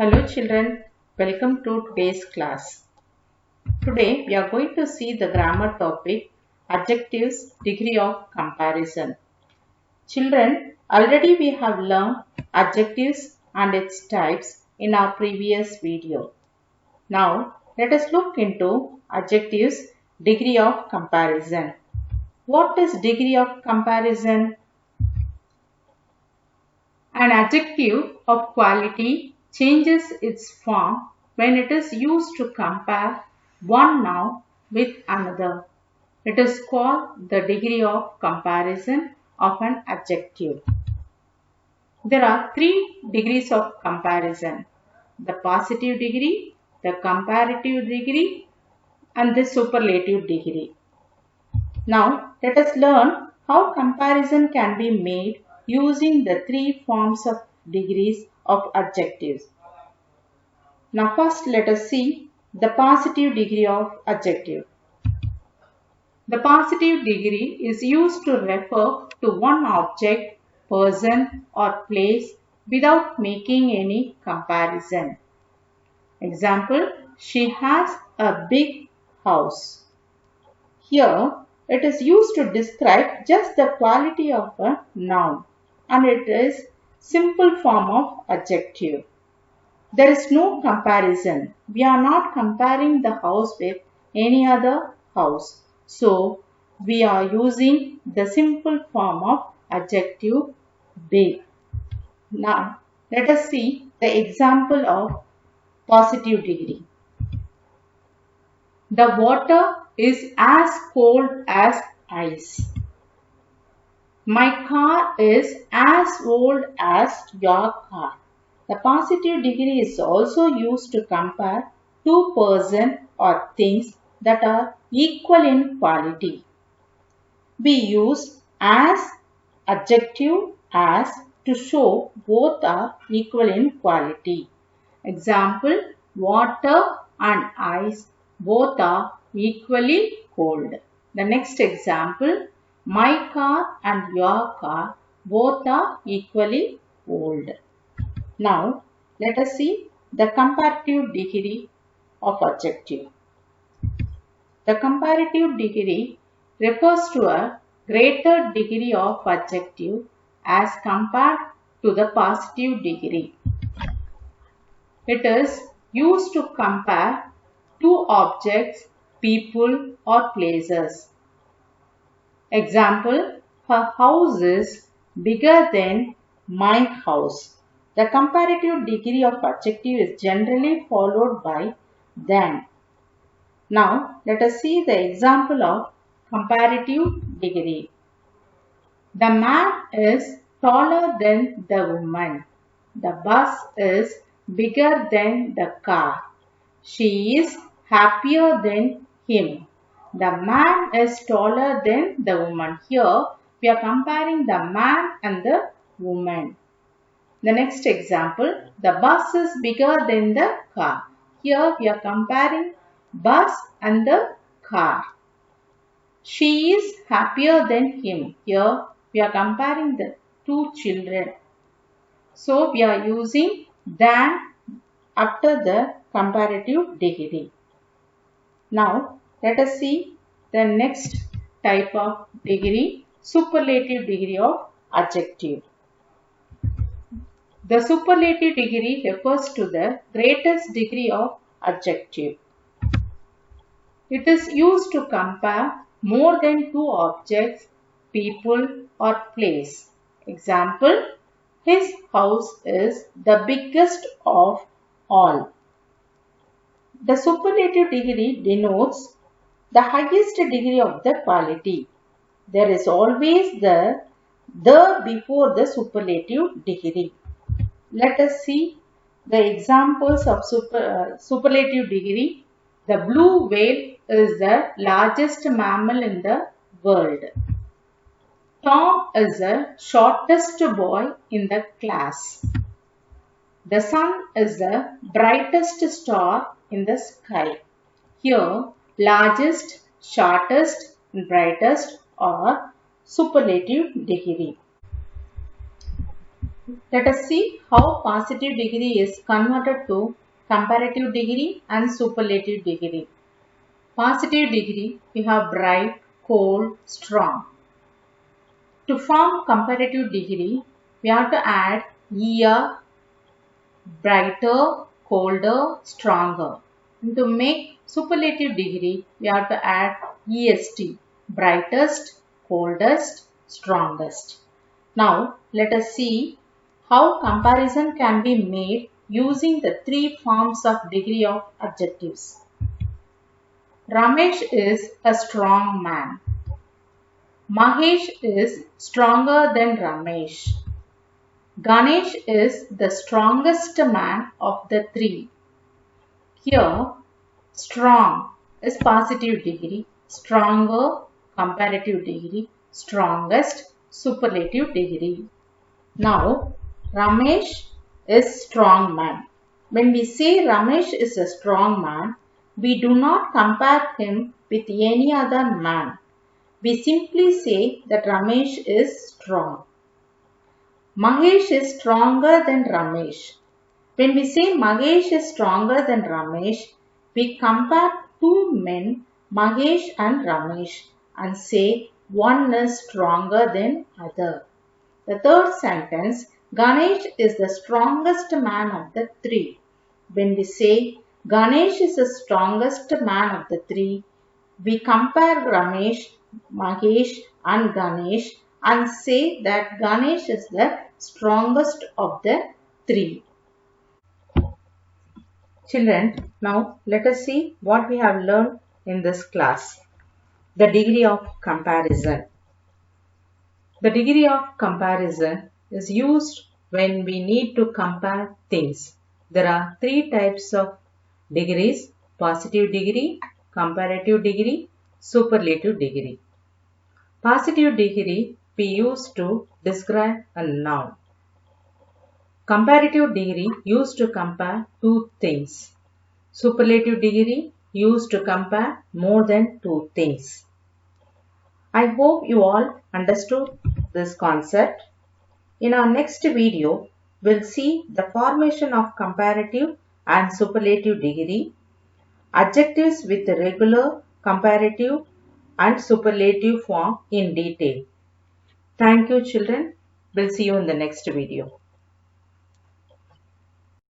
Hello children, welcome to today's class. Today we are going to see the grammar topic adjectives degree of comparison. Children, already we have learned adjectives and its types in our previous video. Now let us look into adjectives degree of comparison. What is degree of comparison? An adjective of quality changes its form when it is used to compare one noun with another. It is called the degree of comparison of an adjective. There are three degrees of comparison: the positive degree, the comparative degree, and the superlative degree. Now, let us learn how comparison can be made using the three forms of degrees of adjectives. Now, first let us see the positive degree of adjective. The positive degree is used to refer to one object, person, or place without making any comparison. Example, she has a big house. Here, it is used to describe just the quality of a noun, and it is simple form of adjective. There is no comparison. We are not comparing the house with any other house. So, we are using the simple form of adjective big. Now, let us see the example of positive degree. The water is as cold as ice. My car is as old as your car. The positive degree is also used to compare two persons or things that are equal in quality. We use as adjective as to show both are equal in quality. Example, water and ice both are equally cold. The next example, my car and your car both are equally old. Now, let us see the comparative degree of adjective. The comparative degree refers to a greater degree of adjective as compared to the positive degree. It is used to compare two objects, people, or places. Example, her house is bigger than my house. The comparative degree of adjective is generally followed by than. Now, let us see the example of comparative degree. The man is taller than the woman. The bus is bigger than the car. She is happier than him. The man is taller than the woman. Here, we are comparing the man and the woman. The next example, the bus is bigger than the car. Here, we are comparing bus and the car. She is happier than him. Here, we are comparing the two children. So, we are using than after the comparative degree. Now, let us see the next type of degree, superlative degree of adjective. The superlative degree refers to the greatest degree of adjective. It is used to compare more than two objects, people, or place. Example, his house is the biggest of all. The superlative degree denotes the highest degree of the quality. There is always the before the superlative degree. Let us see the examples of superlative degree. The blue whale is the largest mammal in the world. Tom is the shortest boy in the class. The sun is the brightest star in the sky. Here, largest, shortest, and brightest are superlative degree. Let us see how positive degree is converted to comparative degree and superlative degree. Positive degree, we have bright, cold, strong. To form comparative degree, we have to add year, brighter, colder, stronger. And to make superlative degree, we have to add EST, brightest, coldest, strongest. Now, let us see how comparison can be made using the three forms of degree of adjectives. Ramesh is a strong man. Mahesh is stronger than Ramesh. Ganesh is the strongest man of the three. Here, strong is positive degree, stronger comparative degree, strongest superlative degree. Now, Ramesh is strong man. When we say Ramesh is a strong man, we do not compare him with any other man. We simply say that Ramesh is strong. Mahesh is stronger than Ramesh. When we say Mahesh is stronger than Ramesh, we compare two men, Mahesh and Ramesh, and say one is stronger than other. The third sentence, Ganesh is the strongest man of the three. When we say Ganesh is the strongest man of the three, we compare Ramesh, Mahesh and Ganesh and say that Ganesh is the strongest of the three. Children, now let us see what we have learned in this class. The degree of comparison. The degree of comparison is used when we need to compare things. There are three types of degrees: positive degree, comparative degree, superlative degree. Positive degree we use to describe a noun. Comparative degree used to compare two things. Superlative degree used to compare more than two things. I hope you all understood this concept. In our next video, we'll see the formation of comparative and superlative degree, adjectives with regular, comparative and superlative form in detail. Thank you children. We'll see you in the next video.